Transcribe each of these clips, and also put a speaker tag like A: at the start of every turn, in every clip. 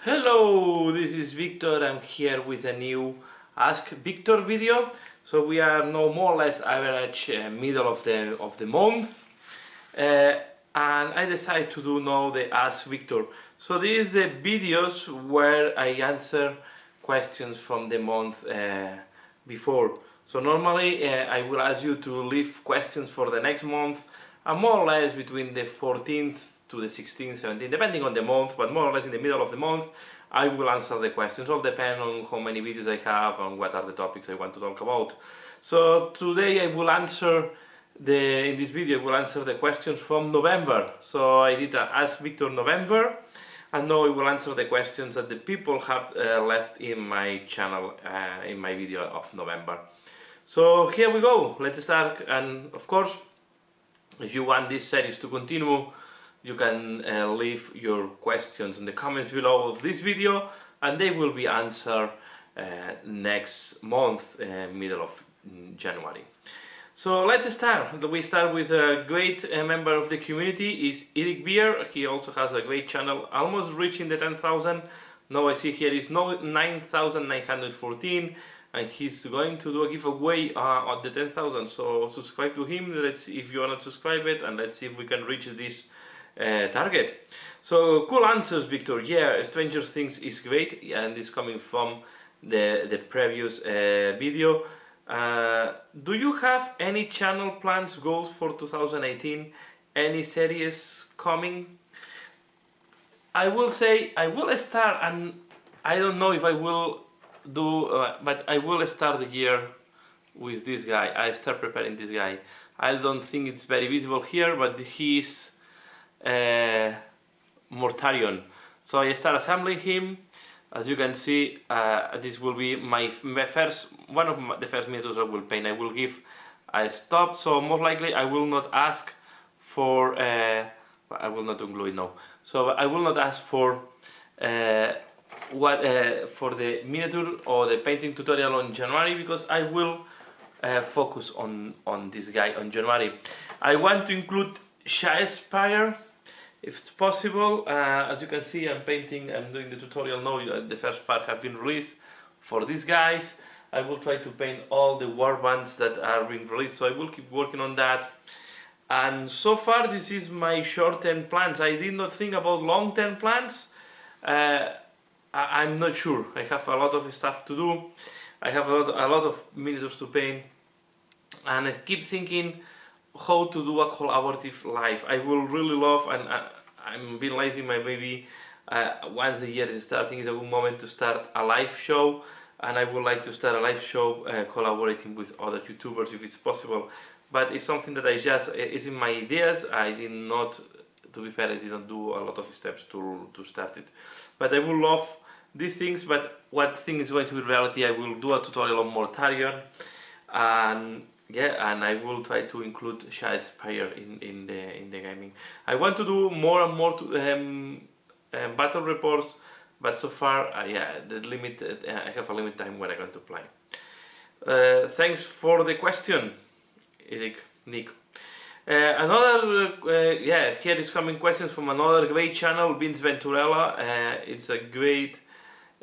A: Hello, this is Victor. I'm here with a new Ask Victor video. So we are now more or less average middle of the month, and I decided to do now the Ask Victor. So these is the videos where I answer questions from the month before. So normally I will ask you to leave questions for the next month, and more or less between the 14th to the 16th, 17th, depending on the month, but more or less in the middle of the month, I will answer the questions. All depend on how many videos I have and what are the topics I want to talk about. So today I will answer in this video I will answer the questions from November. So I did Ask Victor November, and now I will answer the questions that the people have left in my channel in my video of November. So here we go, let's start. And of course, if you want this series to continue, you can leave your questions in the comments below of this video, and they will be answered next month, middle of January. So let's start. We start with a great member of the community, is Eric Beer. He also has a great channel, almost reaching the 10,000. Now I see here is 9,914, and he's going to do a giveaway on the 10,000. So subscribe to him. Let's see if you want to subscribe it, and let's see if we can reach this target. So cool answers, Victor. Yeah, Stranger Things is great, and it's coming from the previous video. Do you have any channel plans, goals for 2018? Any series coming? I will say I will start, and I don't know if I will do, but I will start the year with this guy. I start preparing this guy. I don't think it's very visible here, but he's Mortarion. So I start assembling him. As you can see, this will be my first, one of the first methods I will paint. I will give a stop, so most likely I will not ask for, I will not glue it now. So I will not ask for for the miniature or the painting tutorial on January, because I will focus on this guy on January. I want to include Shakespeare if it's possible. As you can see, I'm doing the tutorial now. The first part have been released for these guys. I will try to paint all the warbands that are being released, so I will keep working on that. And so far this is my short-term plans. I did not think about long-term plans. I'm not sure. I have a lot of stuff to do. I have a lot of miniatures to paint, and I keep thinking how to do a collaborative live. I will really love, and I'm being lazy, maybe once the year is starting is a good moment to start a live show, and I would like to start a live show collaborating with other YouTubers if it's possible. But it's something that is in my ideas. I did not, to be fair, I didn't do a lot of steps to start it. But I would love these things, but what thing is going to be reality, I will do a tutorial on Mortarion, and yeah, and I will try to include Shakespeare in the gaming. I want to do more and more battle reports, but so far, yeah, I have a limit time when I'm going to play. Thanks for the question, Nick. Yeah, here is coming questions from another great channel, Vince Venturella. It's a great.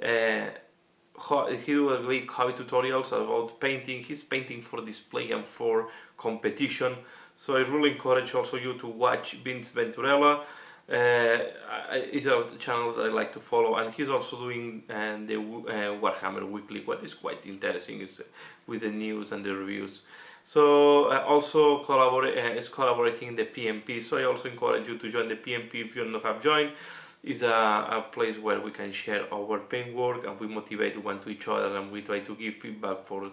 A: He do a great hobby tutorials about painting. He's painting for display and for competition, so I really encourage also you to watch Vince Venturella. It's a channel that I like to follow, and he's also doing the Warhammer Weekly, what is quite interesting is with the news and the reviews. So also is collaborating in the PMP, so I also encourage you to join the PMP if you don't have joined. Is a place where we can share our paintwork, and we motivate one to each other, and we try to give feedback to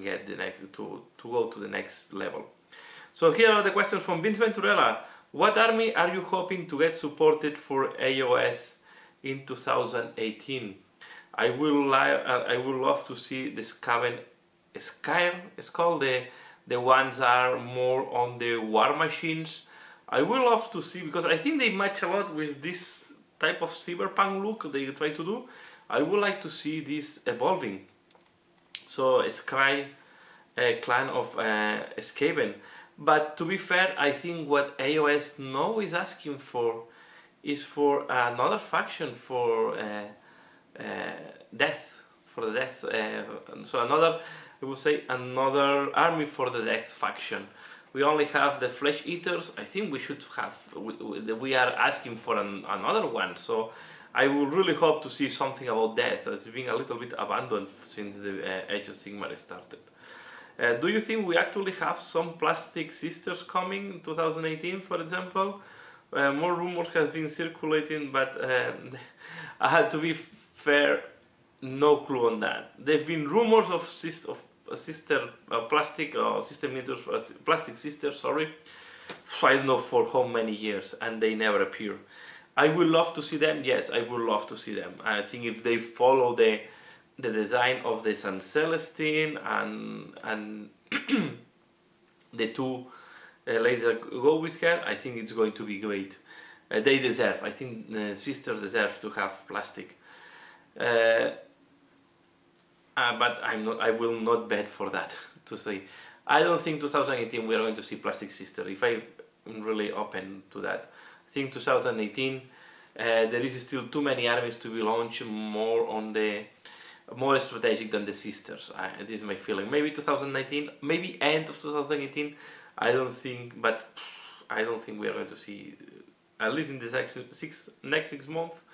A: get the next to go to the next level. So here are the questions from Vince Venturella. What army are you hoping to get supported for AOS in 2018? I will love to see the Skaven Skyr. It's called the ones that are more on the war machines. I will love to see, because I think they match a lot with this type of cyberpunk look they try to do. I would like to see this evolving. So a Sky clan of Skaven. But to be fair, I think what AOS now is asking for is for another faction for death, for the death. So another, I would say, another army for the death faction. We only have the flesh eaters. I think we should have. We are asking for another one. So I would really hope to see something about death. It's been a little bit abandoned since the Age of Sigmar started. Do you think we actually have some plastic sisters coming in 2018, for example? More rumors have been circulating, but I had to be fair, no clue on that. There've been rumors of plastic or sister miniatures, plastic sisters. Sorry, I don't know for how many years, and they never appear. I would love to see them. Yes, I would love to see them. I think if they follow the design of the San Celestine and the two ladies that go with her, I think it's going to be great. They deserve. I think the sisters deserve to have plastic. But I will not bet for that. To say, I don't think 2018 we are going to see plastic sister. If I'm really open to that, I think 2018 there is still too many armies to be launched more strategic than the sisters. This is my feeling. Maybe 2019, maybe end of 2018. I don't think, but I don't think we are going to see, at least in the next 6 months.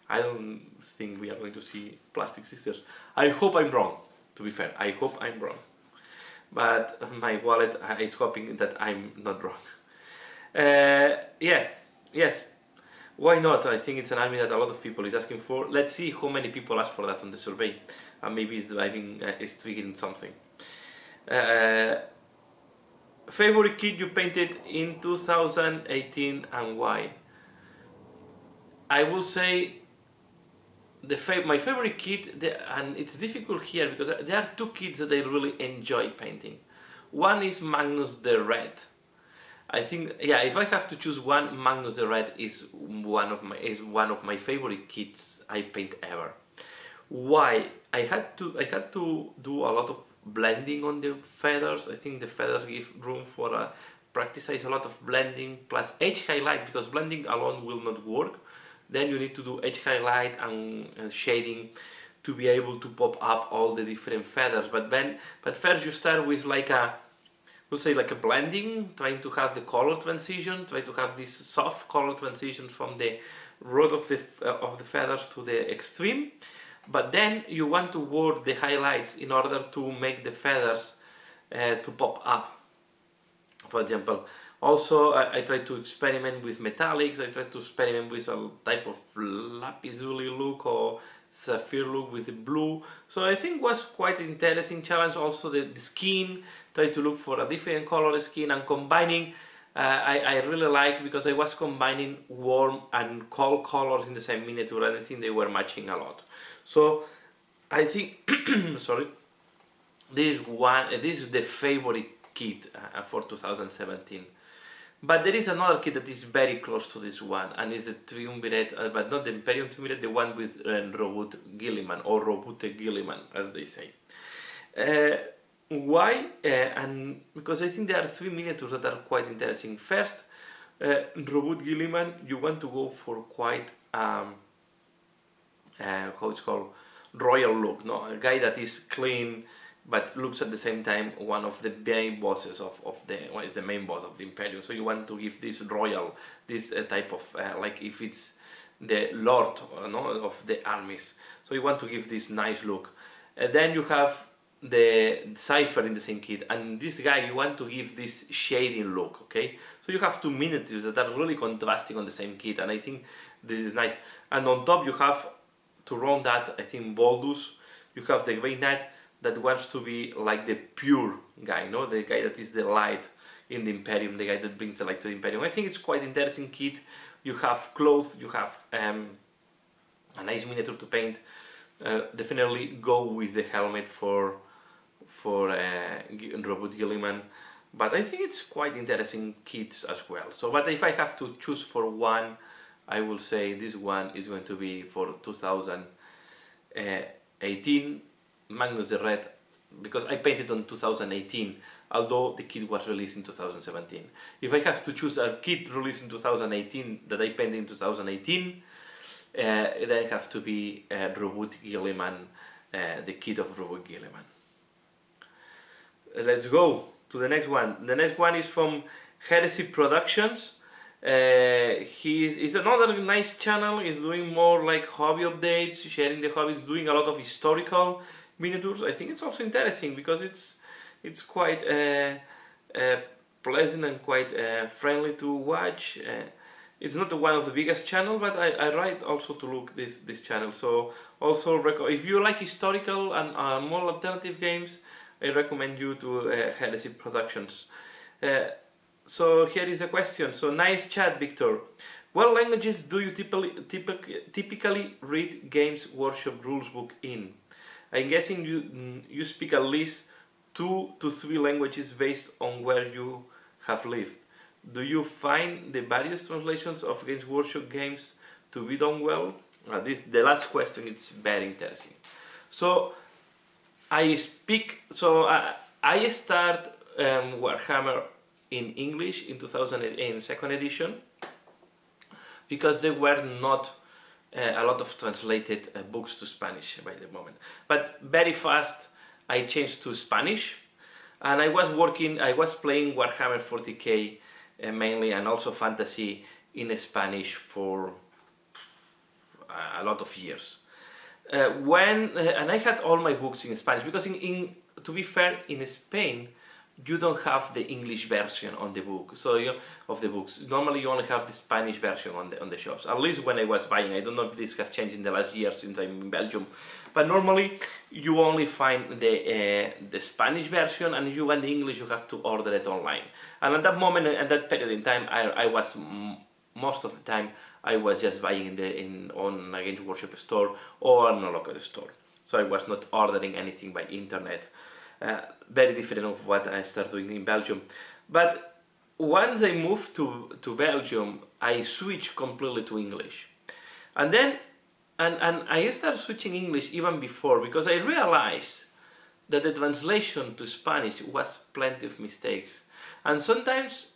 A: I don't think we are going to see plastic sisters. I hope I'm wrong. To be fair, I hope I'm wrong. But my wallet is hoping that I'm not wrong. Yes. Why not? I think it's an army that a lot of people is asking for. Let's see how many people ask for that on the survey, and maybe it's triggering something. Favorite kit you painted in 2018 and why? I will say my favorite kit, and it's difficult here because there are two kits that I really enjoy painting. One is Magnus the Red. I think, yeah, if I have to choose one, Magnus the Red is one of my favorite kits I paint ever. Why? I had to do a lot of blending on the feathers. I think the feathers give room for practice a lot of blending plus edge highlight, because blending alone will not work. Then you need to do edge highlight and shading to be able to pop up all the different feathers. But first you start with we'll say like a blending, trying to have the color transition, try to have this soft color transition from the root of the feathers to the extreme. But then you want to work the highlights in order to make the feathers to pop up. For example, also I try to experiment with metallics. I try to experiment with a type of lapis lazuli look or sapphire look with the blue. So I think was quite an interesting challenge. Also the skin, try to look for a different color skin and combining. I really like, because I was combining warm and cold colors in the same miniature, and I think they were matching a lot. So I think sorry, this is the favorite kit for 2017. But there is another kit that is very close to this one, and is the Triumvirate, but not the Imperium Triumvirate, the one with Robot Gilliman, or Robute Gilliman, as they say. Why? And because I think there are 3 miniatures that are quite interesting. First, Robot Gilliman, you want to go for quite how it's called, royal look, no? A guy that is clean but looks at the same time one of the main bosses is the main boss of the Imperium. So you want to give this royal, this type of like if it's the lord of the armies. So you want to give this nice look. Then you have the cipher in the same kit, and this guy you want to give this shading look. Okay, so you have 2 miniatures that are really contrasting on the same kit, and I think this is nice. And on top you have, to round that, I think Boldus, you have the Grey Knight that wants to be like the pure guy, the guy that is the light in the Imperium, the guy that brings the light to the Imperium. I think it's quite interesting kit. You have clothes, you have a nice miniature to paint. Definitely go with the helmet for Robot Gilliman, but I think it's quite interesting kits as well. So, but if I have to choose for one, I will say this one is going to be for 2018, Magnus the Red, because I painted on 2018 although the kit was released in 2017. If I have to choose a kit released in 2018 that I painted in 2018, then have to be Robot Gilliman, the kit of Robot Gilliman. Let's go to the next one. The next one is from Heresy Productions. He's another nice channel. He's doing more like hobby updates, sharing the hobbies, doing a lot of historical miniatures. I think it's also interesting because it's quite pleasant and quite friendly to watch. It's not one of the biggest channel, but I like also to look this channel. So also if you like historical and more alternative games, I recommend you to Heresy Productions. So here is a question. So nice chat, Victor. What languages do you typically read Games Workshop rules book in? I'm guessing you speak at least 2 to 3 languages based on where you have lived. Do you find the various translations of Games Workshop games to be done well? The last question is very interesting. So I start Warhammer in English in 2008, second edition, because there were not a lot of translated books to Spanish by the moment. But very fast I changed to Spanish, and I was playing Warhammer 40k mainly, and also fantasy in Spanish for a lot of years. And I had all my books in Spanish, because to be fair, in Spain you don't have the English version on the book, of the books. Normally you only have the Spanish version on the shops. At least when I was buying. I don't know if this have changed in the last year since I'm in Belgium, but normally you only find the Spanish version, and if you want the English, you have to order it online. And at that moment, at that period in time, I was most of the time I was just buying on a Games Workshop store or on a local store. So I was not ordering anything by internet. Very different of what I started doing in Belgium. But once I moved to Belgium, I switched completely to English. And then I started switching English even before, because I realized that the translation to Spanish was plenty of mistakes. And sometimes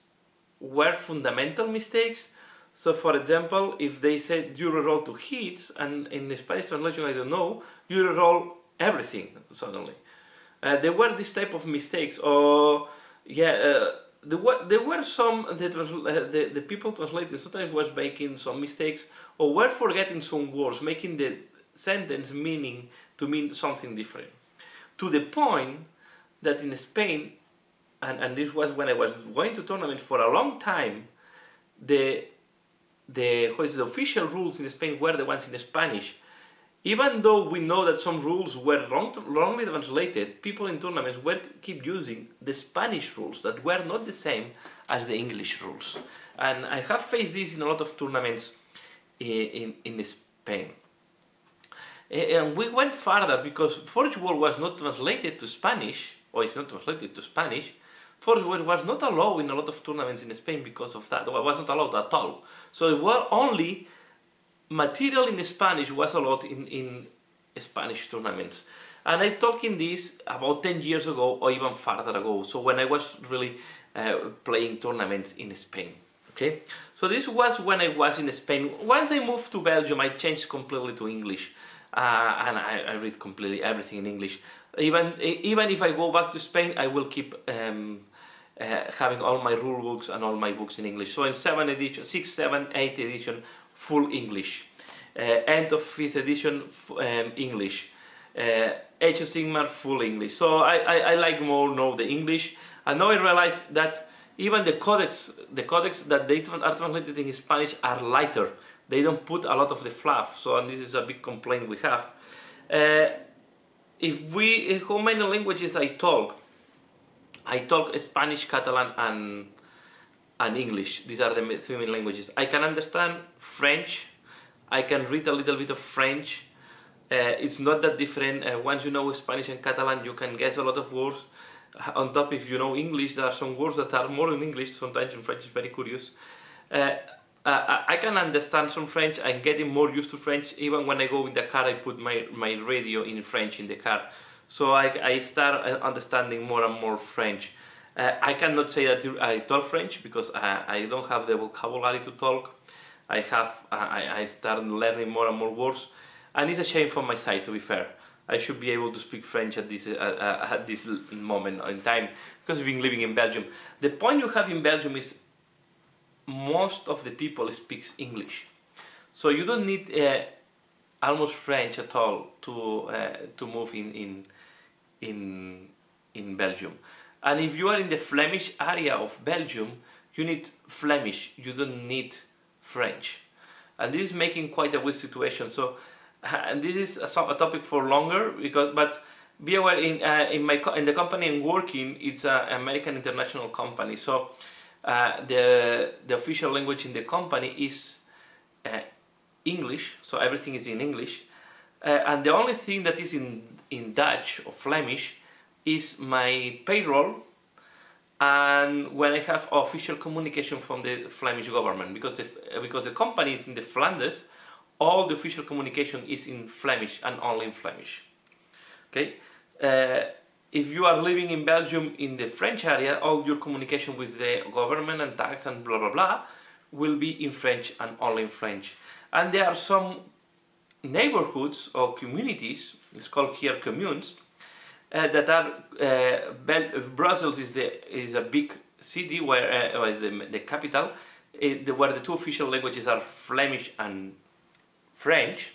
A: were fundamental mistakes. So for example, if they said you reroll 2 hits, and in the Spanish translation, I don't know, you reroll everything suddenly. There were this type of mistakes, or there were some the people translating sometimes was making some mistakes, or were forgetting some words, making the sentence meaning to mean something different. To the point that in Spain, and this was when I was going to tournaments for a long time, the official rules in Spain were the ones in Spanish. Even though we know that some rules were wrongly translated, people in tournaments keep using the Spanish rules that were not the same as the English rules. And I have faced this in a lot of tournaments in Spain. And we went further, because Forge World was not translated to Spanish, or it's not translated to Spanish. Forge World was not allowed in a lot of tournaments in Spain because of that. It was not allowed at all. So it was only material in Spanish was allowed in Spanish tournaments. And I talking this about 10 years ago, or even farther ago, so when I was really playing tournaments in Spain. Okay, so this was when I was in Spain. Once I moved to Belgium, I changed completely to English, and I read completely everything in English. Even if I go back to Spain, I will keep having all my rule books and all my books in English. So in 7th edition, 6th, 7th, 8th edition, full English. End of 5th edition, English. Age of Sigmar, full English. So I like more know the English. And now I realize that even the codex that they are translated in Spanish are lighter. They don't put a lot of the fluff. So, and this is a big complaint we have. How many languages I talk? I talk Spanish, Catalan, and English. These are the 3 main languages. I can understand French. I can read a little bit of French. It's not that different. Once you know Spanish and Catalan, you can guess a lot of words. On top, if you know English, there are some words that are more in English. Sometimes in French, it's very curious. I can understand some French. I'm getting more used to French. Even when I go in the car, I put my radio in French in the car. So I start understanding more and more French. I cannot say that I talk French because I don't have the vocabulary to talk. I started learning more and more words, and it's a shame from my side, to be fair. I should be able to speak French at this moment in time because I've been living in Belgium. The point you have in Belgium is most of the people speaks English, so you don't need almost French at all to move in Belgium. And if you are in the Flemish area of Belgium, you need Flemish. You don't need French, and this is making quite a weird situation. So, and this is a topic for longer but be aware in the company I'm working, it's an American international company. So the official language in the company is English. So everything is in English, and the only thing that is in Dutch or Flemish is my payroll, and when I have official communication from the Flemish government, because the company is in the Flanders, all the official communication is in Flemish and only in Flemish. Okay, if you are living in Belgium in the French area, all your communication with the government and tax and blah blah blah will be in French and only in French. And there are some neighborhoods or communities, it's called here communes, that are Brussels is a big city where is the capital, where the two official languages are Flemish and French,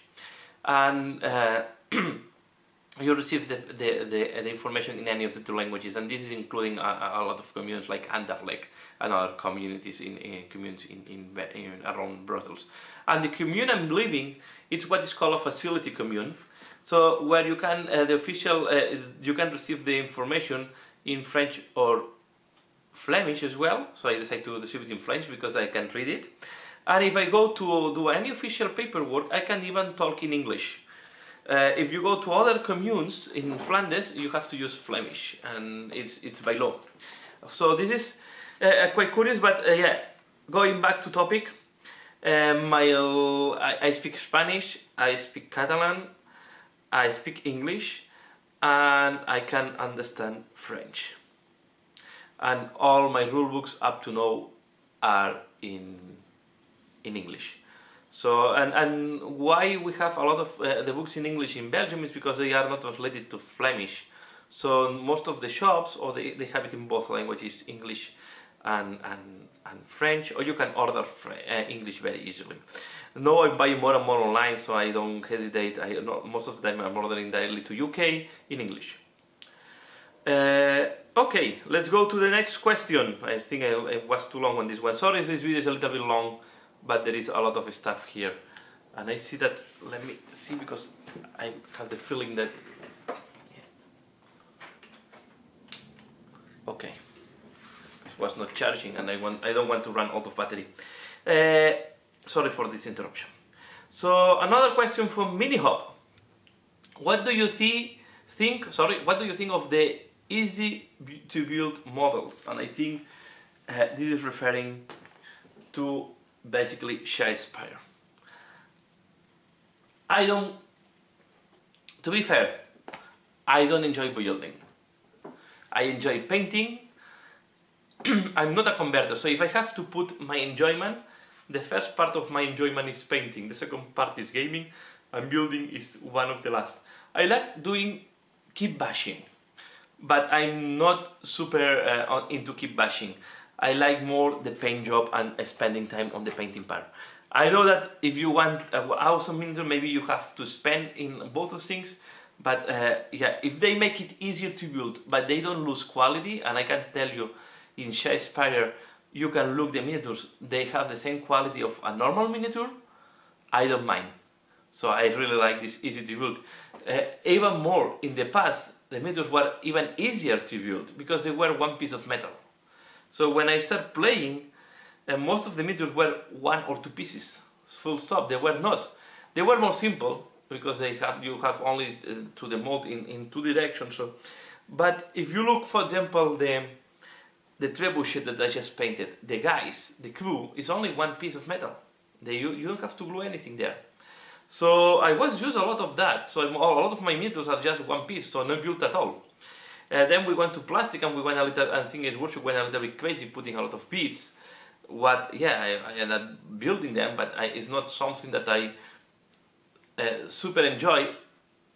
A: and you receive the information in any of the two languages, and this is including a lot of communes like Anderlecht and other communities communes around Brussels. And the commune I'm living, it's what is called a facility commune. So where you can you can receive the information in French or Flemish as well. So I decided to receive it in French because I can read it. And if I go to do any official paperwork, I can even talk in English. If you go to other communes in Flanders, you have to use Flemish, and it's by law. So this is quite curious, but yeah, going back to topic, I speak Spanish, I speak Catalan, I speak English, and I can understand French. And all my rule books up to now are in English. So, and why we have a lot of the books in English in Belgium is because they are not translated to Flemish. So most of the shops, or they have it in both languages, English and French, or you can order English very easily. Now I buy more and more online, so I don't hesitate. Most of the time I'm ordering directly to UK in English. Okay, let's go to the next question. I think it was too long on this one. Sorry if this video is a little bit long, but there is a lot of stuff here. And I see that, let me see, because I have the feeling that... Okay, it was not charging and I don't want to run out of battery. Sorry for this interruption. So another question from MiniHop. What do you think of the easy to build models? And I think this is referring to basically Shakespeare. To be fair, I don't enjoy building. I enjoy painting. I'm not a converter, so if I have to put my enjoyment, the first part of my enjoyment is painting, the second part is gaming, and building is one of the last. I like doing keep bashing, but I'm not super into keep bashing. I like more the paint job and spending time on the painting part. I know that if you want awesome miniature, maybe you have to spend in both of things, but yeah, if they make it easier to build, but they don't lose quality, and I can tell you, in Shakespeare, you can look the miniatures, they have the same quality of a normal miniature, I don't mind. So I really like this easy to build. Even more, in the past, the miniatures were even easier to build because they were one piece of metal. So when I started playing, most of the miniatures were one or two pieces, full stop. They were not. They were more simple because you have only to the mold in two directions. So, but if you look, for example, the trebuchet that I just painted, the guys, the crew, is only one piece of metal. You don't have to glue anything there. So I was using a lot of that. So a lot of my miniatures are just one piece, so not built at all. Then we went to plastic, and we went a little, I think it's worship went a little bit crazy, putting a lot of beads. I ended up building them, but it's not something that I super enjoy.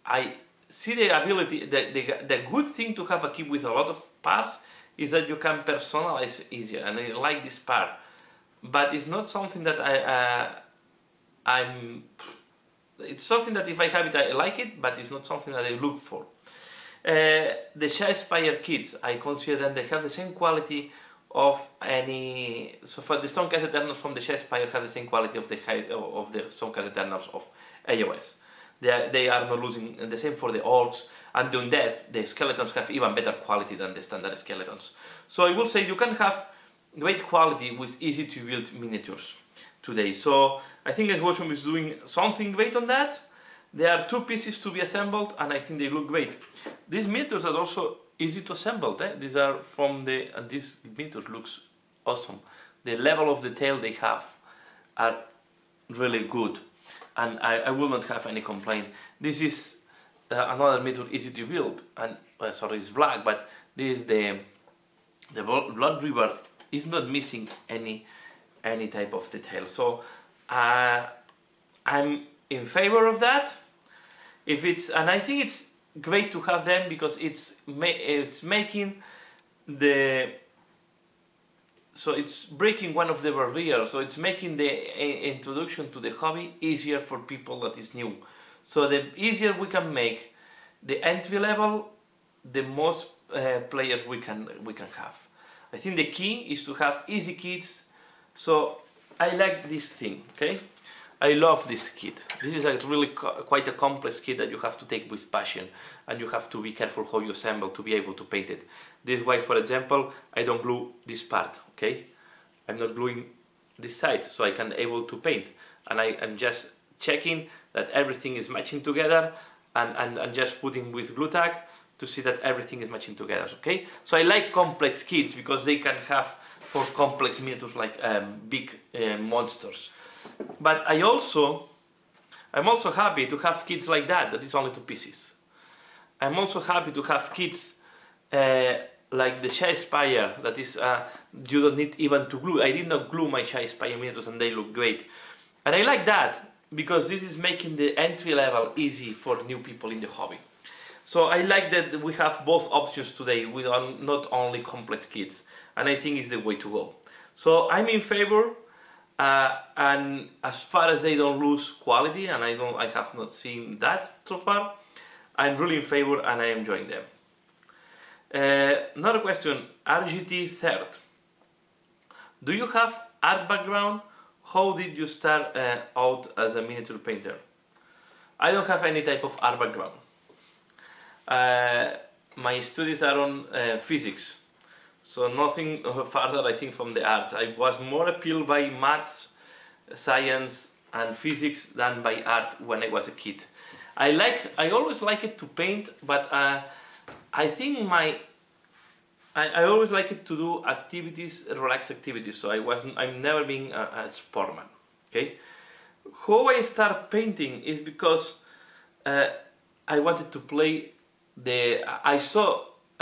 A: I see the ability, the good thing to have a kit with a lot of parts is that you can personalize easier, and I like this part. But it's not something that it's something that if I have it, I like it, but it's not something that I look for. The Shire kits, I consider them, they have the same quality of any. So for the Stonecast Eternals from the Shire have the same quality of the Stonecast Eternals of AOS. They are not losing. The same for the orcs and the undead. The skeletons have even better quality than the standard skeletons. So I will say you can have great quality with easy to build miniatures today. So I think Workshop is doing something great on that. There are 2 pieces to be assembled, and I think they look great. These miniatures are also easy to assemble. These are from the, and these miniatures looks awesome. The level of detail they have are really good, and I will not have any complaint. This is another miniature easy to build, and sorry, it's black, but this is the Blood River is not missing any type of detail. So I'm in favor of that. If it's, and I think it's great to have them because it's making the, so it's breaking one of the barriers, so it's making the introduction to the hobby easier for people that is new. So the easier we can make the entry level, the most players we can have. I think the key is to have easy kits. So I like this thing, okay? I love this kit. This is a really quite a complex kit that you have to take with passion, and you have to be careful how you assemble to be able to paint it. This way, for example, I don't glue this part, okay? I'm not gluing this side, so I can able to paint. And I'm just checking that everything is matching together, and just putting with glue tack to see that everything is matching together, okay? So I like complex kits because they can have for complex miniatures like big monsters. But I'm also happy to have kits like that is only 2 pieces. I'm also happy to have kits like the Shire Spire that is you don't need even to glue. I did not glue my Shire Spire miniatures and they look great. And I like that because this is making the entry level easy for new people in the hobby. So I like that we have both options today with not only complex kits, and I think it's the way to go. So I'm in favor. And as far as they don't lose quality, and I have not seen that so far, I'm really in favor and I'm enjoying them. Another question, RGT third. Do you have art background? How did you start out as a miniature painter? I don't have any type of art background. My studies are on physics. So nothing further, I think, from the art. I was more appealed by maths, science, and physics than by art when I was a kid. I always like it to paint, but I think I always like it to do activities, relaxed activities. So I'm never been a sportman. Okay. How I start painting is because I wanted to play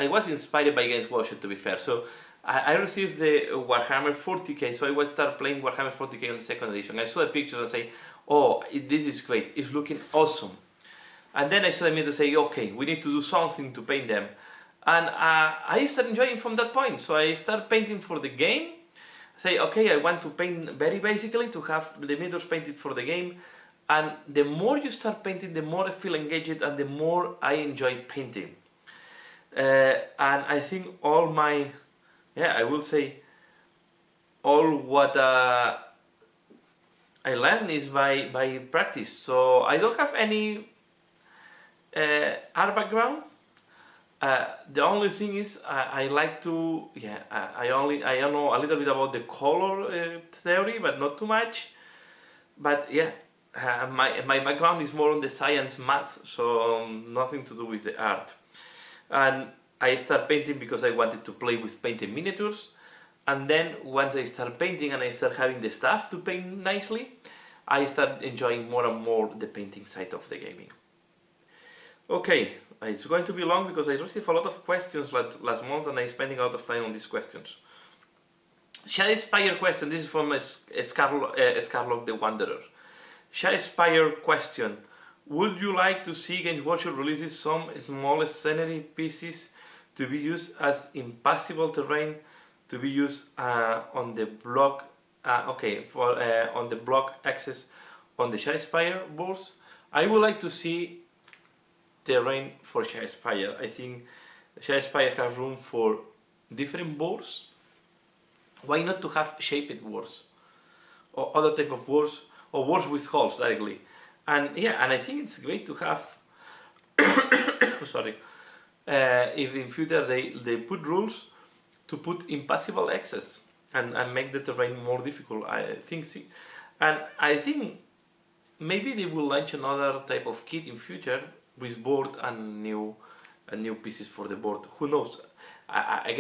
A: I was inspired by Games Workshop, to be fair. So I received the Warhammer 40k, so I would start playing Warhammer 40k on the 2nd edition. I saw the pictures and say, oh, this is great, it's looking awesome. And then I saw them to say, okay, we need to do something to paint them. And I started enjoying from that point. So I started painting for the game. Say, okay, I want to paint very basically to have the miniatures painted for the game. And the more you start painting, the more I feel engaged and the more I enjoy painting. And I think all my, I will say, all what I learn is by practice. So I don't have any art background. The only thing is I like to, I know a little bit about the color theory, but not too much. But my background is more on the science, math, so nothing to do with the art. And I started painting because I wanted to play with painted miniatures. And then once I started painting and I started having the stuff to paint nicely, I started enjoying more and more the painting side of the gaming. Okay, it's going to be long because I received a lot of questions last month and I'm spending a lot of time on these questions. Shadespire question, this is from Scarlock the Wanderer. Shadespire question, would you like to see Games Workshop releases some small scenery pieces to be used as impassable terrain to be used on the block on the block access on the Shadespire boards? I would like to see terrain for Shadespire. I think Shadespire has room for different boards. Why not to have shaped boards or other type of boards or boards with holes directly? And yeah, and I think it's great to have sorry, if in future they put rules to put impassable access and make the terrain more difficult. I think and I think maybe they will launch another type of kit in future with board and new pieces for the board. Who knows? I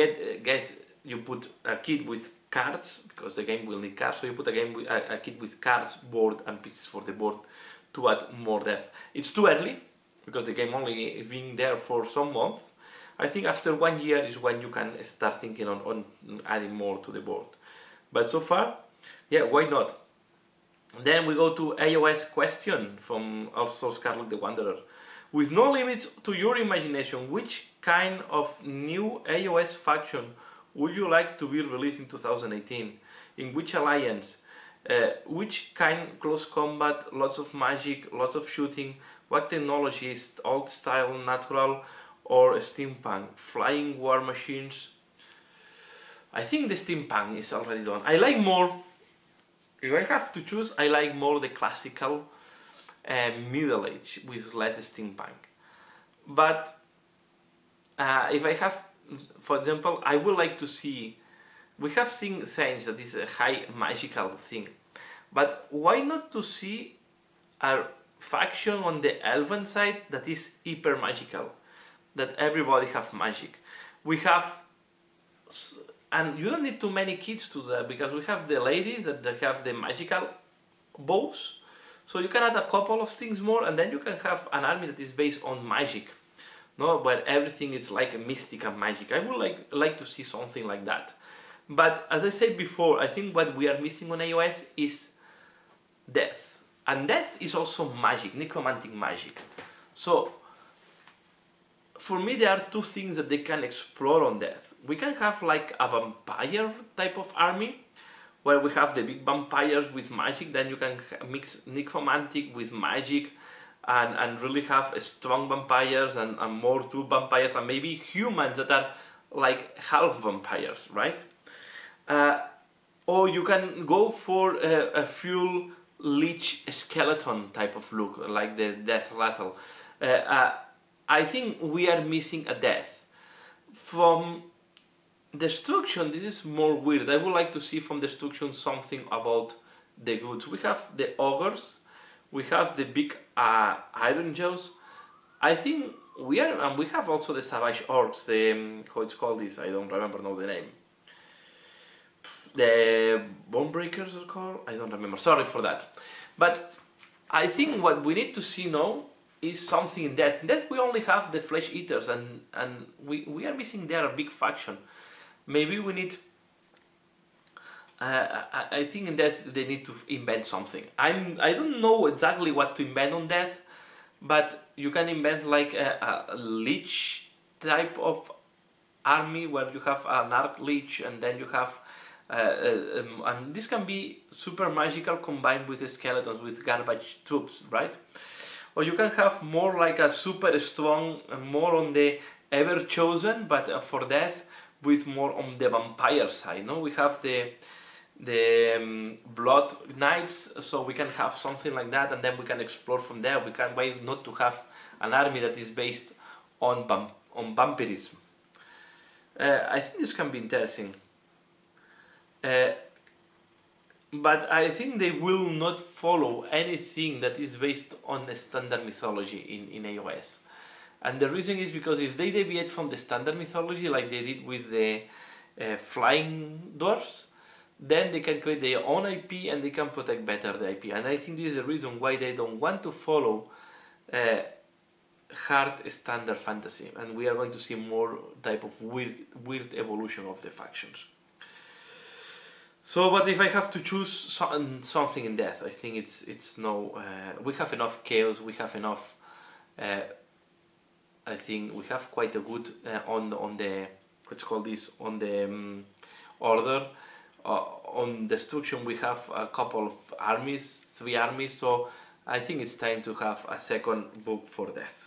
A: guess you put a kit with cards because the game will need cards. So you put a kit with cards, board, and pieces for the board to add more depth. It's too early because the game only being there for some months. I think after 1 year is when you can start thinking on adding more to the board. But so far, yeah, why not? Then we go to AOS question from also Scarlet the Wanderer. With no limits to your imagination, which kind of new AOS faction would you like to be released in 2018? In which alliance? Which kind? Close combat, lots of magic, lots of shooting? What technology is old style, natural, or steampunk? Flying war machines? I think the steampunk is already done. I like more, if I have to choose, I like more the classical Middle Age with less steampunk. But if I have, for example, I would like to see, we have seen things that is a high magical thing, but why not to see a faction on the elven side that is hyper magical, that everybody have magic. We have, and you don't need too many kids to that because we have the ladies that they have the magical bows. So you can add a couple of things more and then you can have an army that is based on magic. No, where everything is like a mystic and magic. I would like to see something like that. But as I said before, I think what we are missing on AOS is death. And death is also magic, necromantic magic. So for me there are two things that they can explore on death. We can have like a vampire type of army where we have the big vampires with magic, then you can mix necromantic with magic and really have strong vampires and more true vampires and maybe humans that are like half vampires, right? Or you can go for a full lich skeleton type of look, like the death rattle. I think we are missing a death. From destruction, this is more weird. I would like to see from destruction something about the goods. We have the ogres, we have the big iron jaws. I think we are, and we have also the savage orcs. The how it's called this? I don't remember now the name. The bone breakers are called. I don't remember. Sorry for that. But I think what we need to see now is something in death. In death we only have the flesh eaters, and we are missing there a big faction. Maybe we need. I think in death they need to invent something. I don't know exactly what to invent on death, but you can invent like a lich type of army where you have an arc lich and then you have and this can be super magical combined with the skeletons, with garbage troops, right? Or you can have more like a super strong, more on the ever chosen, but for death with more on the vampire side. No, we have the blood knights, so we can have something like that, and then we can explore from there. We can wait not to have an army that is based on vampirism. I think this can be interesting. But I think they will not follow anything that is based on the standard mythology in AOS. And the reason is because if they deviate from the standard mythology like they did with the flying dwarfs, then they can create their own IP and they can protect better the IP. And I think this is the reason why they don't want to follow hard standard fantasy, and we are going to see more type of weird evolution of the factions. So, but if I have to choose something in death, I think it's no. We have enough chaos. We have enough. I think we have quite a good on the what's called this on the order. On destruction, we have a couple of armies, 3 armies. So I think it's time to have a second book for death.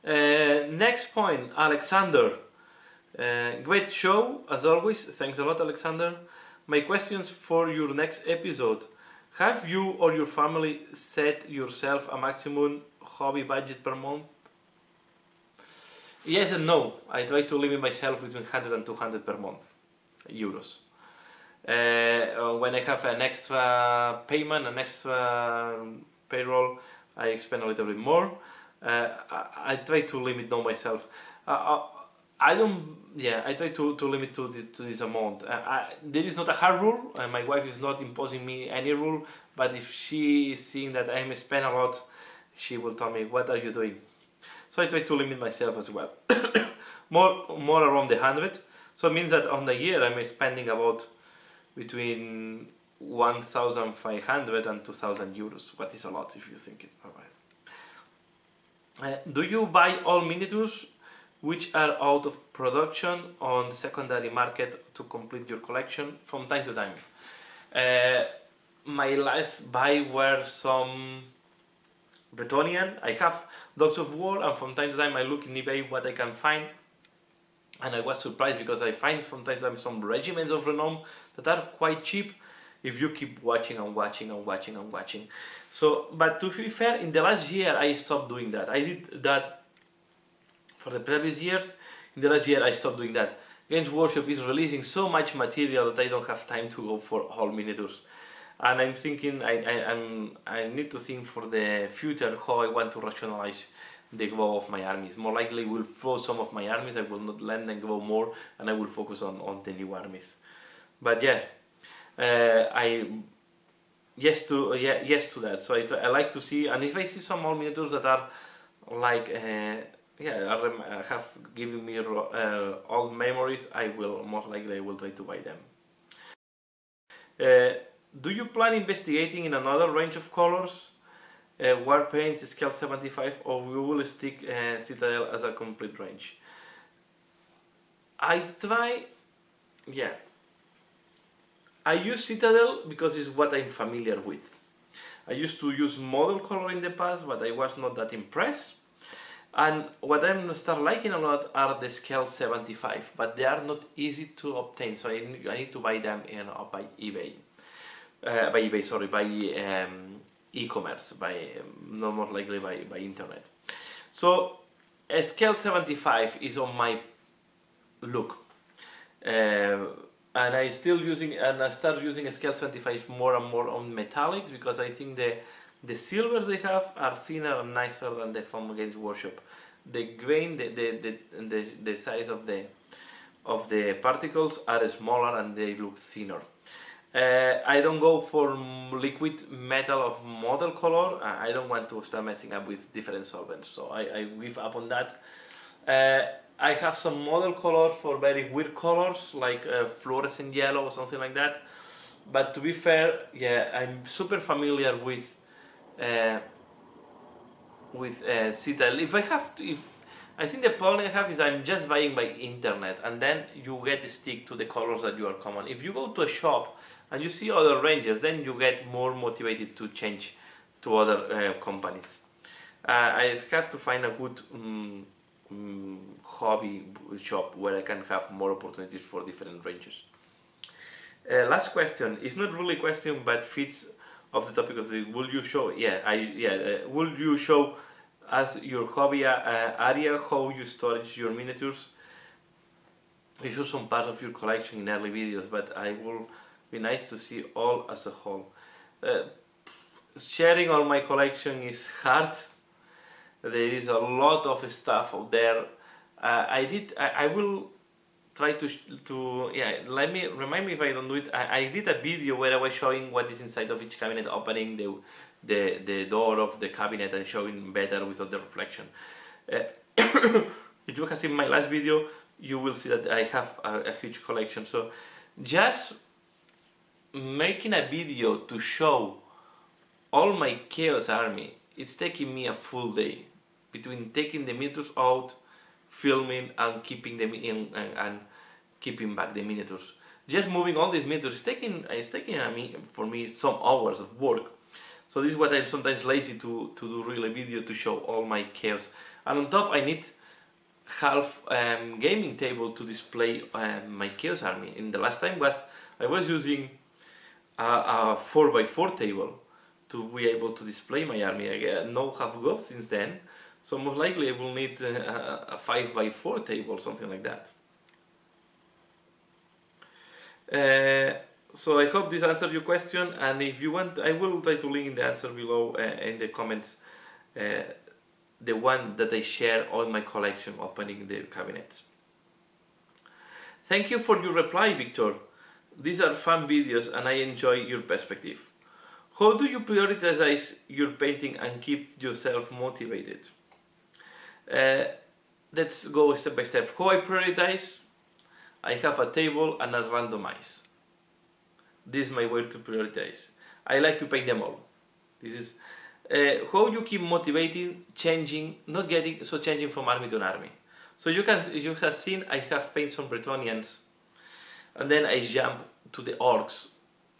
A: Next point, Alexander. Great show, as always. Thanks a lot, Alexander. My questions for your next episode. Have you or your family set yourself a maximum hobby budget per month? Yes and no. I try to limit myself between 100 and 200 per month, euros. When I have an extra payment, an extra payroll, I spend a little bit more. I try to limit down myself. I try to limit to this amount. There is not a hard rule, and my wife is not imposing me any rule, but if she is seeing that I spend a lot, she will tell me, what are you doing? So I try to limit myself as well. more around the 100. So it means that on the year I'm spending about between 1,500 and 2,000 euros. What is a lot if you think it about it. Do you buy all miniatures which are out of production on the secondary market to complete your collection? From time to time. My last buy were some Bretonnian. I have Dogs of War, and from time to time I look in eBay what I can find, and I was surprised because I find from time to time some regiments of renown that are quite cheap if you keep watching and watching and watching and watching. So, but to be fair, in the last year I stopped doing that. I did that for the previous years. In the last year I stopped doing that. Games Workshop is releasing so much material that I don't have time to go for all miniatures. And I'm thinking, I need to think for the future how I want to rationalize the growth of my armies. More likely will throw some of my armies, I will not let them grow more, and I will focus on the new armies. But yeah, yes to that. So I like to see, and if I see some more miniatures that are like have given me old memories, I will most likely try to buy them. Do you plan investigating in another range of colors, war paints, scale 75, or we will stick Citadel as a complete range? I use Citadel because it's what I'm familiar with. I used to use model color in the past, but I was not that impressed. And what I'm start liking a lot are the scale 75, but they are not easy to obtain, so I need to buy them by eBay. By e-commerce, no more likely by internet. So a scale 75 is on my look, and I start using a scale 75 more and more on metallics, because I think the silvers they have are thinner and nicer than the from Games Workshop. The grain, the size of the particles are smaller and they look thinner. I don't go for liquid metal of model color. I don't want to start messing up with different solvents, so I give up on that. I have some model color for very weird colors, like fluorescent yellow or something like that. But to be fair, yeah, I'm super familiar with Citadel. I think the problem I have is I'm just buying by internet, and then you get to stick to the colors that you are common. If you go to a shop and you see other ranges, then you get more motivated to change to other companies. I have to find a good hobby shop where I can have more opportunities for different ranges. Last question. It's not really a question, but fits of the topic of the. Will you show? Will you show as your hobby area how you storage your miniatures? You show some part of your collection in early videos, but I will be nice to see all as a whole. Sharing all my collection is hard. There is a lot of stuff out there. I will try to yeah, let me remind me if I don't do it. I did a video where I was showing what is inside of each cabinet, opening the door of the cabinet and showing better without the reflection. If you have seen my last video, you will see that I have a huge collection. So just making a video to show all my chaos army, it's taking me a full day between taking the miniatures out, filming and keeping them in and keeping back the miniatures. Just moving all these miniatures it's taking for me some hours of work. So this is what I'm sometimes lazy to do really video to show all my chaos. And on top I need half gaming table to display my chaos army. In the last time I was using a 4x4 table to be able to display my army. I now have got since then, so most likely I will need a 5x4 table, something like that. So I hope this answered your question, and if you want, I will try to link in the answer below in the comments the one that I share all my collection opening the cabinets. Thank you for your reply, Victor. These are fun videos and I enjoy your perspective. How do you prioritize your painting and keep yourself motivated? Let's go step by step. How I prioritize? I have a table and I randomize. This is my way to prioritize. I like to paint them all. This is how you keep motivating, changing, not getting so changing from army to army. So you have seen I have painted some Bretonians, and then I jump to the orcs.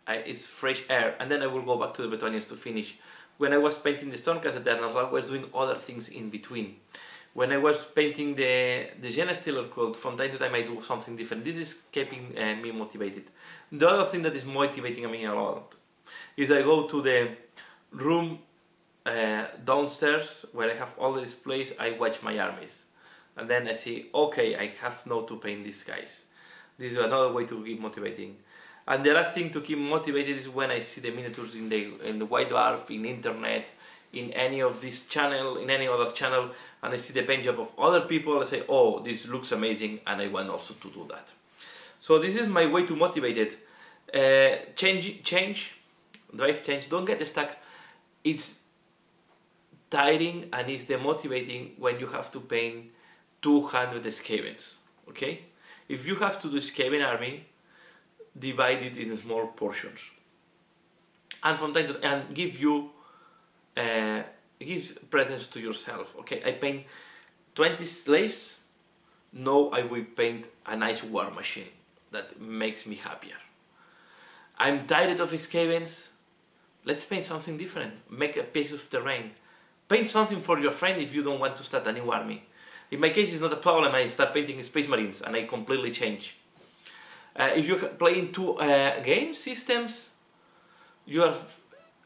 A: It's fresh air, and then I will go back to the Bretonians to finish. When I was painting the Stormcast Eternal, I was doing other things in between. When I was painting the Genestealer Cult, from time to time I do something different. This is keeping me motivated. The other thing that is motivating me a lot is I go to the room downstairs where I have all the displays. I watch my armies, and then I see, okay, I have now to paint these guys. This is another way to keep motivating. And the last thing to keep motivated is when I see the miniatures in the White Dwarf, in internet, in any of this channel, in any other channel, and I see the paint job of other people. I say, oh, this looks amazing, and I want also to do that. So this is my way to motivate it. Drive change. Don't get stuck. It's tiring and it's demotivating when you have to paint 200 Skavens. Okay, if you have to do Skaven army, divide it in small portions, and from time to time, and give presents to yourself. Okay, I paint 20 slaves. Now I will paint a nice war machine that makes me happier. I'm tired of Skavens. Let's paint something different. Make a piece of terrain. Paint something for your friend if you don't want to start a new army. In my case, it's not a problem. I start painting Space Marines and I completely change. If you're playing two game systems, you are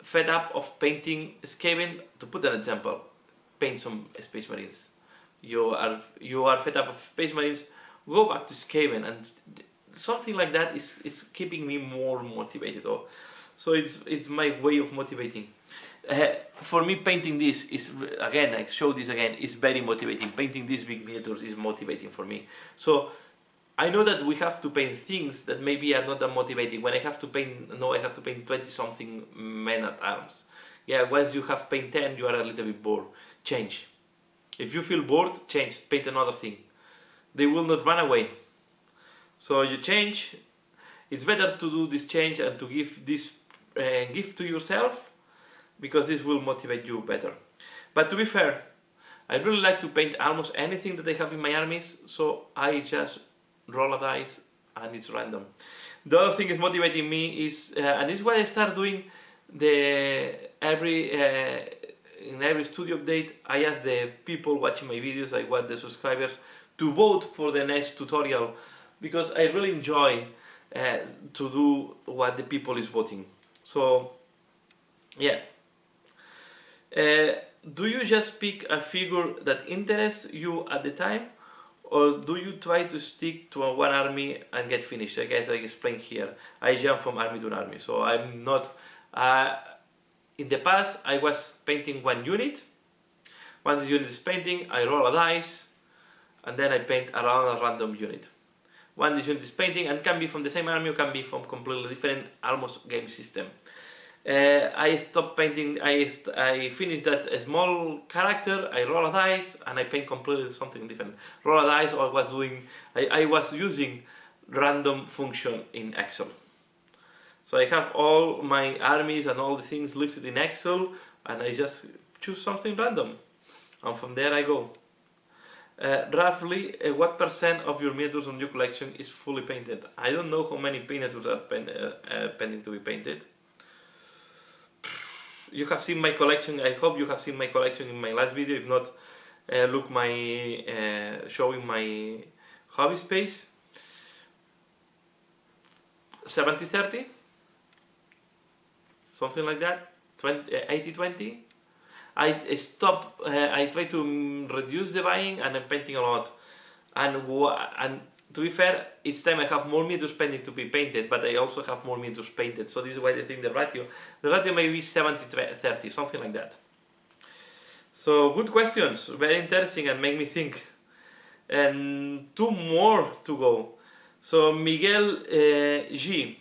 A: fed up of painting Skaven. To put an example, paint some Space Marines. You are fed up of Space Marines, go back to Skaven, and something like that is keeping me more motivated. So it's my way of motivating. For me, painting this is, again, I show this again, is very motivating. Painting these big miniatures is motivating for me. So I know that we have to paint things that maybe are not that motivating. When I have to paint, I have to paint 20 something men at arms. Yeah, once you have paint 10, you are a little bit bored. Change. If you feel bored, change, paint another thing. They will not run away. So you change. It's better to do this change and to give this gift to yourself, because this will motivate you better. But to be fair, I really like to paint almost anything that I have in my armies, so I just roll a dice and it's random. The other thing is motivating me is, and this is why I start doing in every studio update, I ask the people watching my videos, I want the subscribers to vote for the next tutorial, because I really enjoy to do what the people is voting. So yeah. Do you just pick a figure that interests you at the time, or do you try to stick to one army and get finished? I guess I explained here. I jump from army to army, so I'm not. In the past, I was painting one unit. Once the unit is painting, I roll a dice, and then I paint around a random unit. one unit is painting, and can be from the same army or can be from completely different almost game system. I stopped painting, I finished that small character, I roll a dice and I paint completely something different. Roll a dice, or I was using random function in Excel. So I have all my armies and all the things listed in Excel, and I just choose something random, and from there I go. Roughly, what % of your miniatures on your collection is fully painted? I don't know how many miniatures are pending to be painted. You have seen my collection, I hope you have seen my collection in my last video. If not, look showing my hobby space. 70-30, something like that, 80-20. I stop. I try to reduce the buying, and I'm painting a lot. And to be fair, each time I have more miniatures pending to be painted, but I also have more miniatures painted. So this is why I think the ratio may be 70-30, something like that. So good questions, very interesting, and make me think. And 2 more to go. So Miguel G.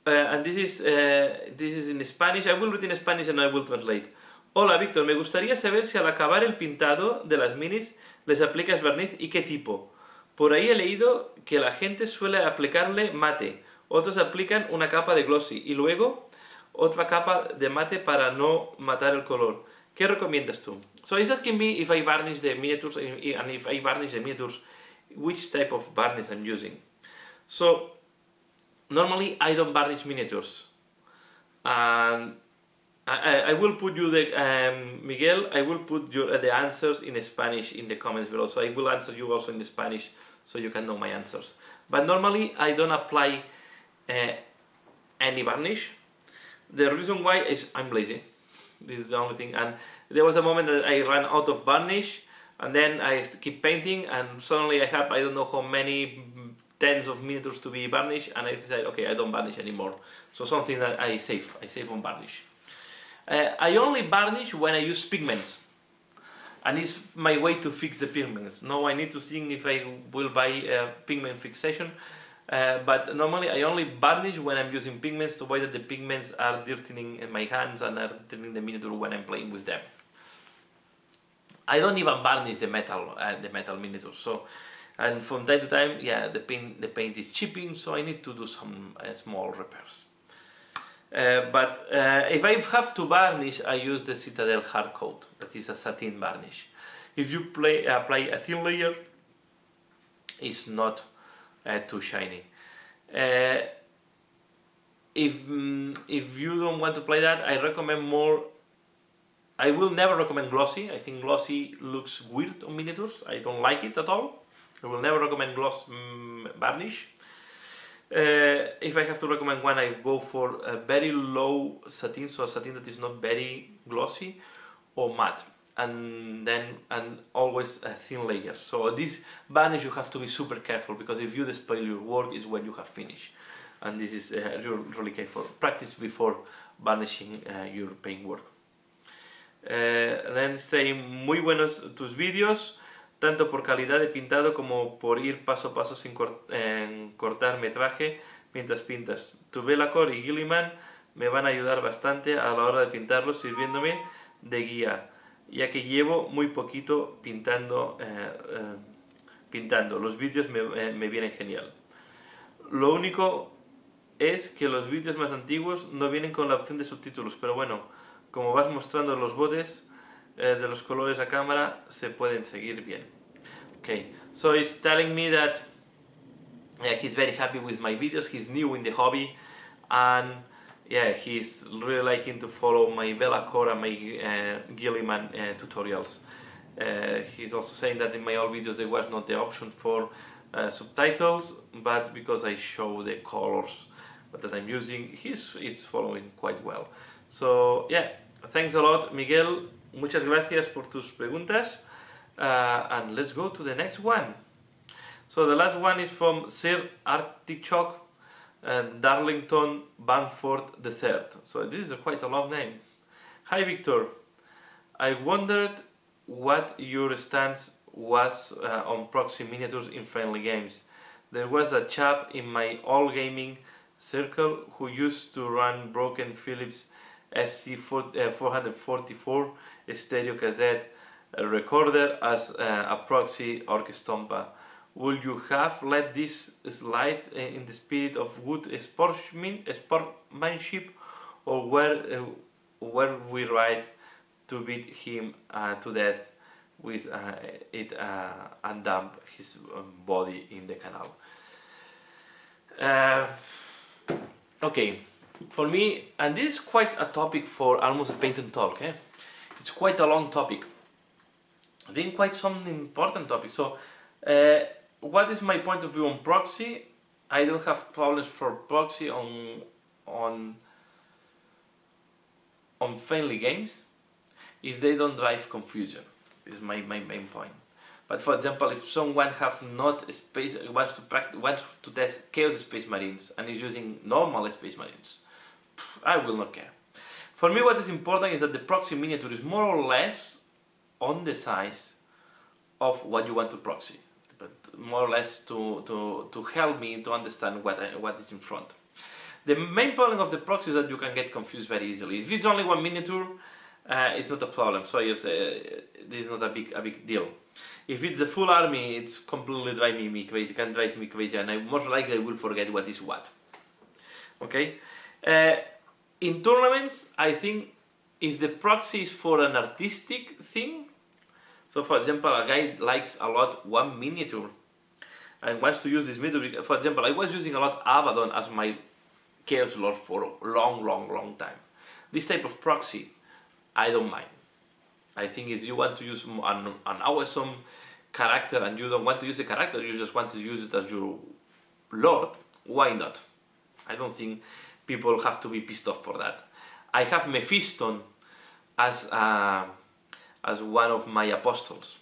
A: And this is in Spanish. I will read in Spanish and I will translate. Hola Víctor, me gustaría saber si al acabar el pintado de las minis les aplicas barniz y qué tipo. Por ahí he leído que la gente suele aplicarle mate, otros aplican una capa de glossy y luego otra capa de mate para no matar el color. ¿Qué recomiendas tú? So he's asking me if I varnish the miniatures, and if I varnish the miniatures, which type of varnish I'm using. So normally I don't varnish miniatures, and I will put you Miguel, I will put the answers in Spanish in the comments below, so I will answer you also in the Spanish so you can know my answers. But normally I don't apply any varnish. The reason why is I'm lazy. This is the only thing, and there was a moment that I ran out of varnish, and then I keep painting, and suddenly I have I don't know how many tens of miniatures to be varnished, and I decided, okay, I don't varnish anymore. So something that I save on varnish. I only varnish when I use pigments, and it's my way to fix the pigments. Now I need to think if I will buy a pigment fixation, but normally I only varnish when I'm using pigments to avoid that the pigments are dirtying in my hands and are dirtying the miniature when I'm playing with them. I don't even varnish the metal miniatures. So, and from time to time, yeah, the paint is chipping, so I need to do some small repairs. But if I have to varnish, I use the Citadel hard coat, that is a satin varnish. If you apply a thin layer, it's not too shiny. If you don't want to apply that, I recommend more. I will never recommend glossy. I think glossy looks weird on miniatures. I don't like it at all. I will never recommend gloss varnish. If I have to recommend one, I go for a very low satin, so a satin that is not very glossy, or matte, and always a thin layer. So this varnish you have to be super careful, because if you spoil your work is when you have finished, and this is really careful. Practice before varnishing your paint work. Then say, muy buenos tus vídeos, tanto por calidad de pintado como por ir paso a paso sin cortar metraje mientras pintas. Tu Belacor y Gilliman me van a ayudar bastante a la hora de pintarlos, sirviéndome de guía, ya que llevo muy poquito pintando. Los vídeos me vienen genial. Lo único es que los vídeos más antiguos no vienen con la opción de subtítulos, pero bueno, como vas mostrando los botes de los colores a cámara, se pueden seguir bien. Okay, so he's telling me that he's very happy with my videos. He's new in the hobby, and yeah, he's really liking to follow my Belacor and my Gilliman tutorials. He's also saying that in my old videos there was not the option for subtitles, but because I show the colors that I'm using, it's following quite well. So yeah, thanks a lot, Miguel. Muchas gracias por tus preguntas. And let's go to the next one. So the last one is from Sir Artichoke Darlington Bamford III. So this is quite a long name. Hi Victor, I wondered what your stance was on proxy miniatures in friendly games. there was a chap in my old gaming circle who used to run broken Philips FC444 stereo cassette recorder as a proxy orchestompa. Would you have let this slide in the spirit of good sportsmanship, or were we right to beat him to death with it and dump his body in the canal? Okay, for me, and this is quite a topic for almost a patent talk. It's quite a long topic. I think quite some important topic. So, what is my point of view on proxy? I don't have problems for proxy on friendly games if they don't drive confusion. This is my main point. But for example, if someone have not space wants to test Chaos Space Marines and is using normal Space Marines, I will not care. For me, what is important is that the proxy miniature is more or less on the size of what you want to proxy, but more or less to help me to understand what is in front. The main problem of the proxy is that you can get confused very easily. If it's only one miniature, it's not a problem. So this is not a big deal. If it's a full army, it's completely driving me crazy. Can drive me crazy, and I most likely will forget what is what. Okay. In tournaments, I think if the proxy is for an artistic thing, so for example, a guy likes a lot one miniature and wants to use this miniature. For example, I was using a lot Abaddon as my Chaos Lord for a long time. This type of proxy, I don't mind. I think if you want to use an awesome character and you don't want to use the character, you just want to use it as your Lord, why not? I don't think people have to be pissed off for that. I have Mephiston as one of my apostles.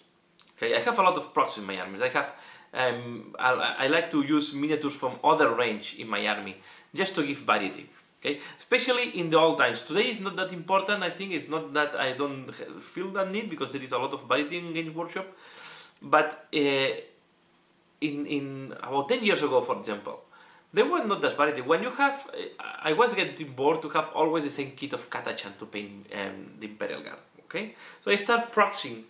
A: Okay, I have a lot of proxies in my armies. I have I like to use miniatures from other range in my army just to give variety. Okay, especially in the old times. Today is not that important. I think it's not that I don't feel that need because there is a lot of variety in Games Workshop. But in about 10 years ago, for example, there was not that variety. When you have, I was getting bored to have always the same kit of Katachan to paint the Imperial Guard. Okay, so I start proxying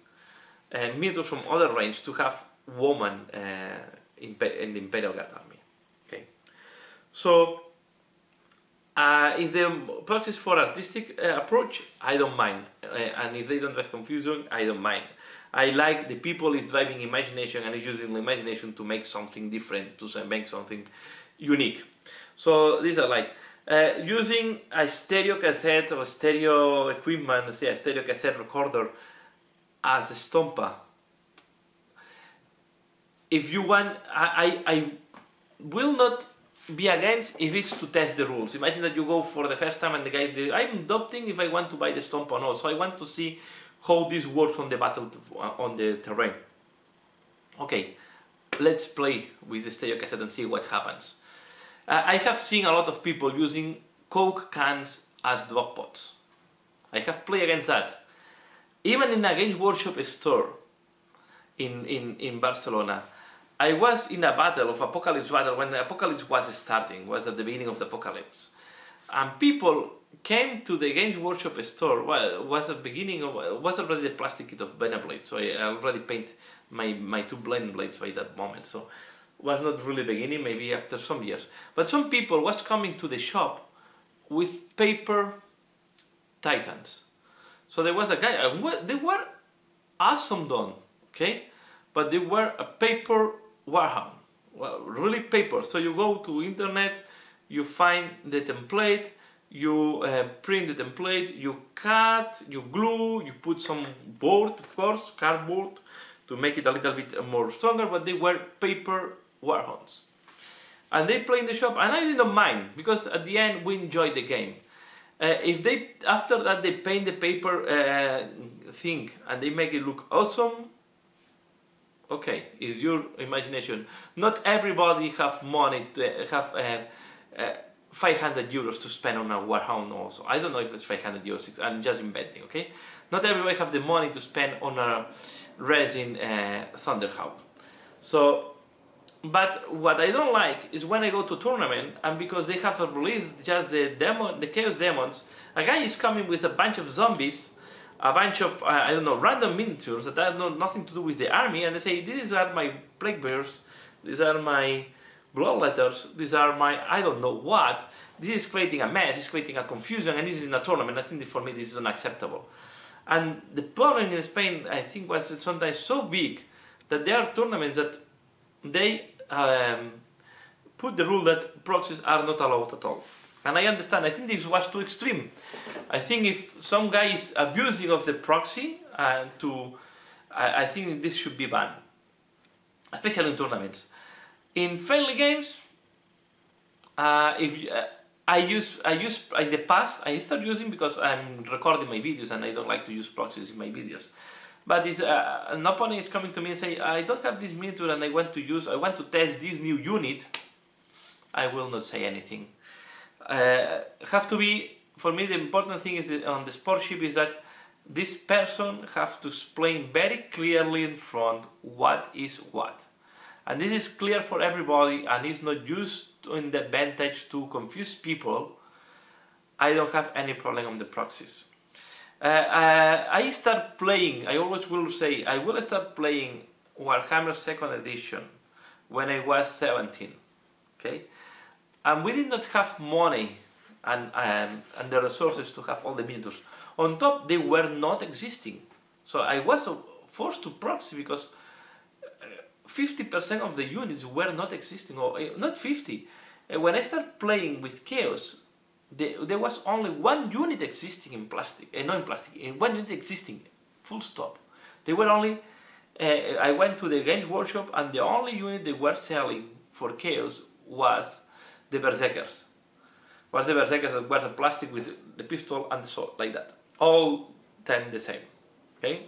A: miniatures from other range to have woman in the Imperial Guard army. Okay, so if the proxy is for artistic approach, I don't mind, and if they don't have confusion, I don't mind. I like the people is driving imagination and is using imagination to make something different, to make something unique. So these are like using a stereo cassette or stereo equipment, say a stereo cassette recorder as a stompa. If you want, I will not be against if it's to test the rules. Imagine that you go for the first time and the guy, I'm doubting if I want to buy the stomp or not, so I want to see how this works on the battle, on the terrain. Okay, let's play with the stereo cassette and see what happens. I have seen a lot of people using Coke cans as drop pods. I have played against that. Even in a Games Workshop store in Barcelona, I was in a battle of Apocalypse battle when the Apocalypse was starting, was at the beginning of the Apocalypse. And people came to the Games Workshop store, well, was the beginning of, was already the plastic kit of Beneblade, so I already painted my two blend blades by that moment, so was not really beginning, maybe after some years. But some people was coming to the shop with paper Titans. So there was a guy, they were awesome done, okay? But they were a paper Warhound, well, really paper. So you go to internet, you find the template, you print the template, you cut, you glue, you put some board, of course, cardboard, to make it a little bit more stronger, but they were paper Warhounds. And they play in the shop, and I didn't mind, because at the end we enjoyed the game. If they, after that they paint the paper thing, and they make it look awesome, okay, it's your imagination. Not everybody have money to have 500 euros to spend on a Warhound also. I don't know if it's 500 euros, I'm just inventing, okay? Not everybody have the money to spend on a resin Thunderhawk. So But what I don't like is when I go to tournament, and because they have released just the Chaos Demons, a guy is coming with a bunch of zombies, a bunch of I don't know, random miniatures that have nothing to do with the army, and they say these are my Plague Bears, these are my Bloodletters, these are my I don't know what. This is creating a mess, it's creating a confusion, and this is in a tournament. I think that for me this is unacceptable. And the problem in Spain, I think, was sometimes so big that there are tournaments that they put the rule that proxies are not allowed at all. And I understand, I think this was too extreme. I think if some guy is abusing of the proxy, I think this should be banned, especially in tournaments. In friendly games, I use in the past, I started using because I'm recording my videos and I don't like to use proxies in my videos. But if an opponent is coming to me and say, I don't have this miniature and I want to test this new unit, I will not say anything. Have to be, for me the important thing is that on the sport ship is that this person has to explain very clearly in front what is what. And this is clear for everybody and is not used in the advantage to confuse people. I don't have any problem on the proxies. I start playing, I always will say, I will start playing Warhammer 2nd edition when I was 17, okay? And we did not have money and the resources to have all the miniatures. On top, they were not existing. So I was forced to proxy because 50% of the units were not existing, or not 50. When I started playing with Chaos, there was only one unit existing in plastic, not in plastic, one unit existing, full stop. They were only, I went to the Games Workshop and the only unit they were selling for Chaos was the Berserkers. Was the Berserkers that were plastic with the pistol and the sword, like that. All 10 the same, okay?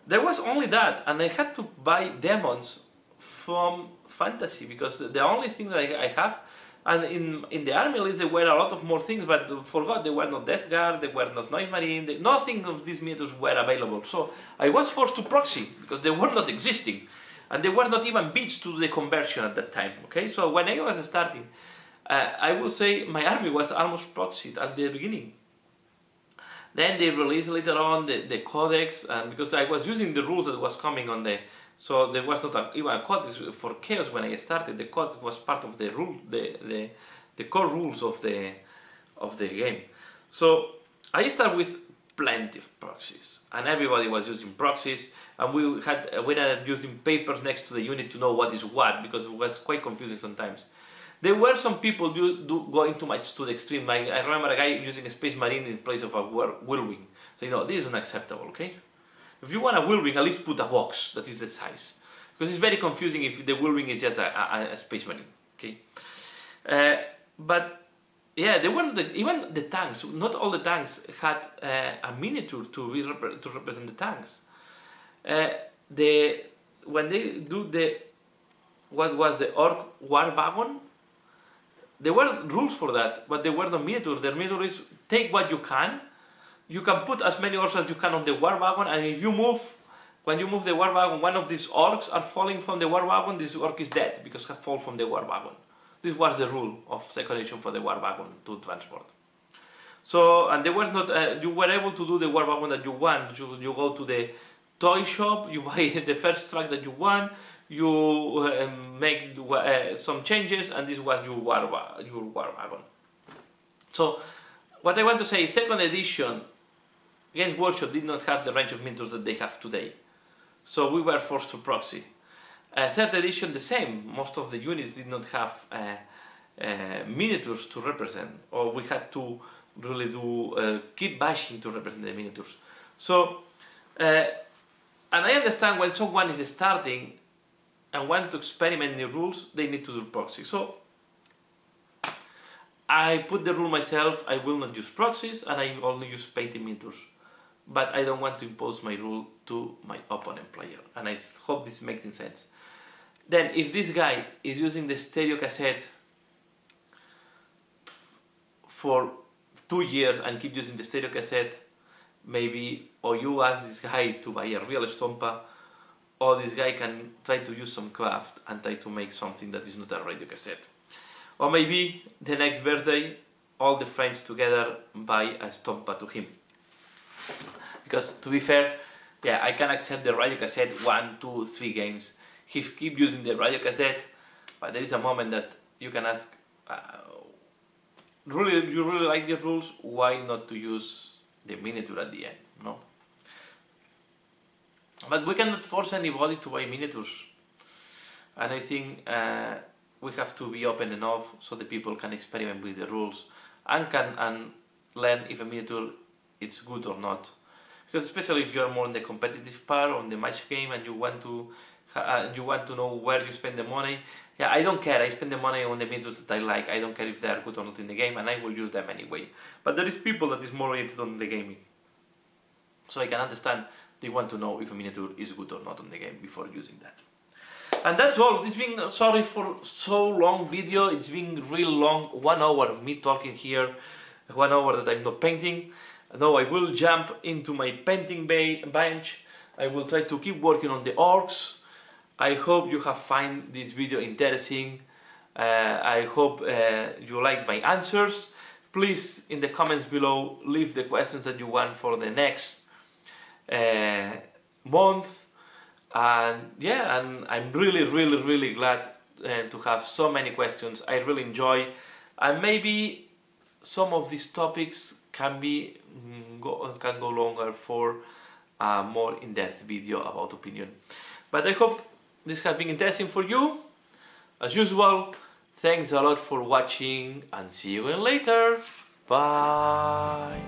A: There was only that, and I had to buy demons from Fantasy because the only thing that I have. And in the army list there were a lot of more things, but forgot there were no Death Guard, there were no Night Marine, nothing of these miniatures were available. So I was forced to proxy because they were not existing. And they were not even bits to the conversion at that time, okay? So when I was starting, I would say my army was almost proxied at the beginning. Then they released later on the codex, and because I was using the rules that was coming on the, so there was not even a codex for Chaos when I started. The codex was part of the rule, the core rules of the game. So I started with plenty of proxies, and everybody was using proxies, and we ended up using papers next to the unit to know what is what, because it was quite confusing sometimes. There were some people going too much to the extreme. Like I remember a guy using a Space Marine in place of a Whirlwind. So you know, this is unacceptable, okay? If you want a Whirlwind, at least put a box that is the size. Because it's very confusing if the Whirlwind is just a Space Marine, okay? But yeah, there were even the tanks. Not all the tanks had a miniature to represent the tanks. When they do what was the Orc War Wagon, there were rules for that, but there were no miniature. The miniature is take what you can. You can put as many orcs as you can on the war wagon, and if you move, when you move the war wagon, one of these orcs are falling from the war wagon, this orc is dead because he fall from the war wagon. This was the rule of second edition for the war wagon to transport. So, and there was not, you were able to do the war wagon that you want. You go to the toy shop, you buy the first truck that you want, you make some changes, and this was your war wagon. So, what I want to say is, second edition, Games Workshop did not have the range of miniatures that they have today. So we were forced to proxy. Third edition, the same. Most of the units did not have miniatures to represent, or we had to really do keep bashing to represent the miniatures. So, and I understand when someone is starting and want to experiment new rules, they need to do proxy. So I put the rule myself, I will not use proxies, and I only use painted miniatures. But I don't want to impose my rule to my opponent player, and I hope this makes sense. Then, if this guy is using the stereo cassette for 2 years and keep using the stereo cassette, maybe, or you ask this guy to buy a real Stompa, or this guy can try to use some craft and try to make something that is not a radio cassette. Or maybe the next birthday, all the friends together buy a stompa to him. Because to be fair, yeah, I can accept the radio cassette 1, 2, 3 games. He keep using the radio cassette, but there is a moment that you can ask, you really like the rules, why not to use the miniature at the end, no? But we cannot force anybody to buy miniatures. And I think we have to be open enough so the people can experiment with the rules and can learn if a miniature is good or not. Because especially if you are more in the competitive part, on the match game, and you want to know where you spend the money. Yeah, I don't care. I spend the money on the miniatures that I like. I don't care if they are good or not in the game, and I will use them anyway. But there is people that is more oriented on the gaming, so I can understand they want to know if a miniature is good or not on the game before using that. And that's all. It's been, sorry for so long video. It's been real long. 1 hour of me talking here. 1 hour that I'm not painting. Now I will jump into my painting bench. I will try to keep working on the orcs. I hope you have found this video interesting. I hope you like my answers. Please, in the comments below, leave the questions that you want for the next month. And yeah, and I'm really glad to have so many questions. I really enjoy, and maybe some of these topics can go longer for a more in-depth video about opinion. But I hope this has been interesting for you. As usual, thanks a lot for watching, and see you again later. Bye.